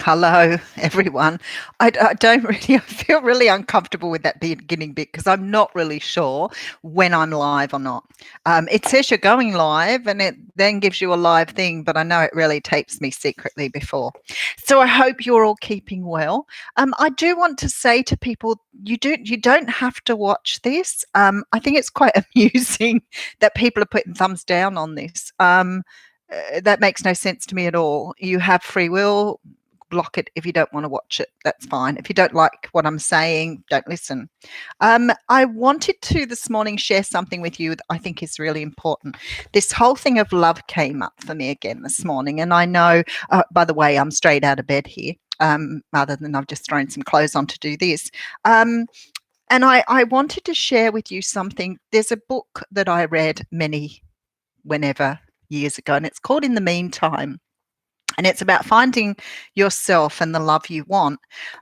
Hello, everyone. I don't really, I feel really uncomfortable with that beginning bit because I'm not really sure when I'm live or not. It says you're going live and it then gives you a live thing, but I know it really tapes me secretly before. So I hope you're all keeping well. I do want to say to people, you don't have to watch this. I think it's quite amusing that people are putting thumbs down on this. That makes no sense to me at all. You have free will. Block it if you don't want to watch it. That's fine. If you don't like what I'm saying, don't listen. I wanted to this morning share something with you that I think is really important. This whole thing of love came up for me again this morning. And I know, by the way, I'm straight out of bed here, other than I've just thrown some clothes on to do this. And I wanted to share with you something. There's a book that I read whenever years ago, and it's called In the Meantime. And it's about finding yourself and the love you want.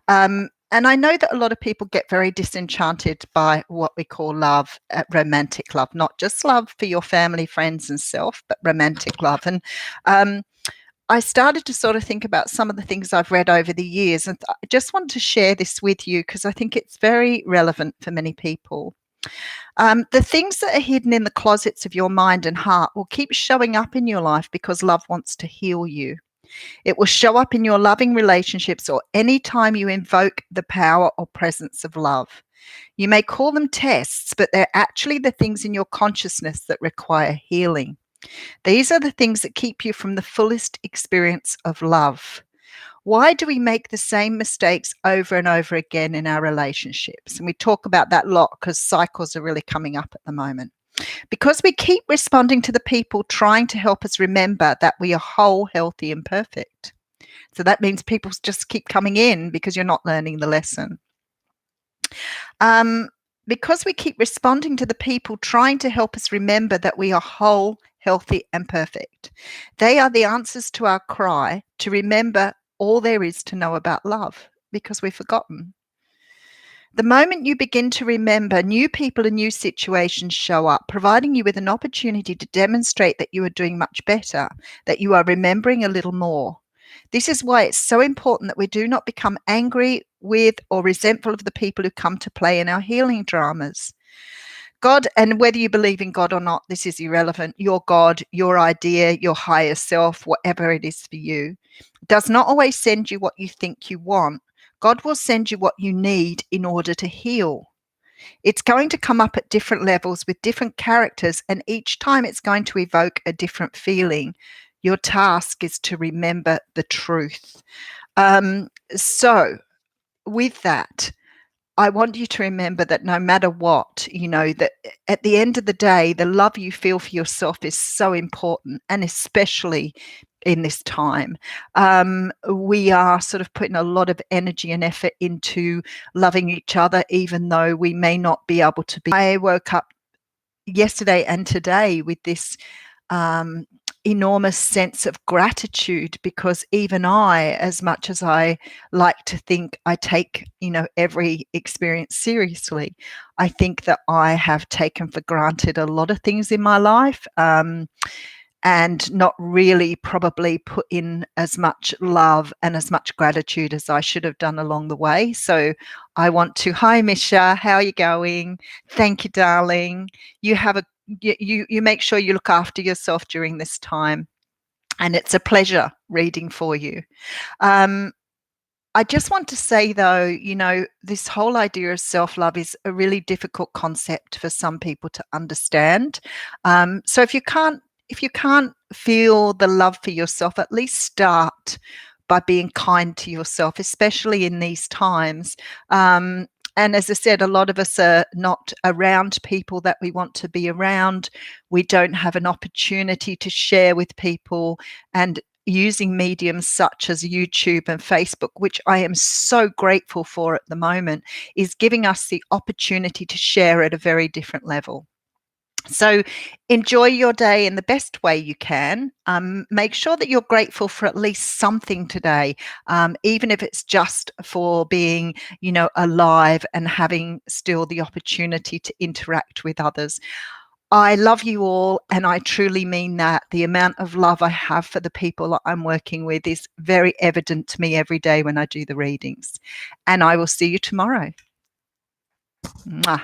And I know that a lot of people get very disenchanted by what we call love, romantic love, not just love for your family, friends, and self, but romantic love. And I started to sort of think about some of the things I've read over the years. And I just want to share this with you because I think it's very relevant for many people. The things that are hidden in the closets of your mind and heart will keep showing up in your life because love wants to heal you. It will show up in your loving relationships or any time you invoke the power or presence of love. You may call them tests, but they're actually the things in your consciousness that require healing. These are the things that keep you from the fullest experience of love. Why do we make the same mistakes over and over again in our relationships? And we talk about that a lot because cycles are really coming up at the moment. Because we keep responding to the people trying to help us remember that we are whole, healthy, and perfect. So that means people just keep coming in because you're not learning the lesson. Because we keep responding to the people trying to help us remember that we are whole, healthy, and perfect. They are the answers to our cry to remember all there is to know about love because we've forgotten. The moment you begin to remember, new people and new situations show up, providing you with an opportunity to demonstrate that you are doing much better, that you are remembering a little more. This is why it's so important that we do not become angry with or resentful of the people who come to play in our healing dramas. God, and whether you believe in God or not, this is irrelevant. Your God, your idea, your higher self, whatever it is for you, does not always send you what you think you want. God will send you what you need in order to heal. It's going to come up at different levels with different characters, and each time it's going to evoke a different feeling. Your task is to remember the truth. So, with that, I want you to remember that no matter what, that at the end of the day, the love you feel for yourself is so important, and especially in this time. We are sort of putting a lot of energy and effort into loving each other, even though we may not be able to be. I woke up yesterday and today with this enormous sense of gratitude because even I, as much as I like to think I take, every experience seriously, I think that I have taken for granted a lot of things in my life. And not really probably put in as much love and as much gratitude as I should have done along the way. So I want to, hi Misha, how are you going? Thank you, darling. You have you make sure you look after yourself during this time. And it's a pleasure reading for you. I just want to say though, this whole idea of self-love is a really difficult concept for some people to understand. So if you can't feel the love for yourself, at least start by being kind to yourself, especially in these times. And as I said, a lot of us are not around people that we want to be around. We don't have an opportunity to share with people, and using mediums such as YouTube and Facebook, which I am so grateful for at the moment, is giving us the opportunity to share at a very different level. So enjoy your day in the best way you can. Make sure that you're grateful for at least something today, even if it's just for being, alive and having still the opportunity to interact with others. I love you all, and I truly mean that. The amount of love I have for the people that I'm working with is very evident to me every day when I do the readings. And I will see you tomorrow. Mwah.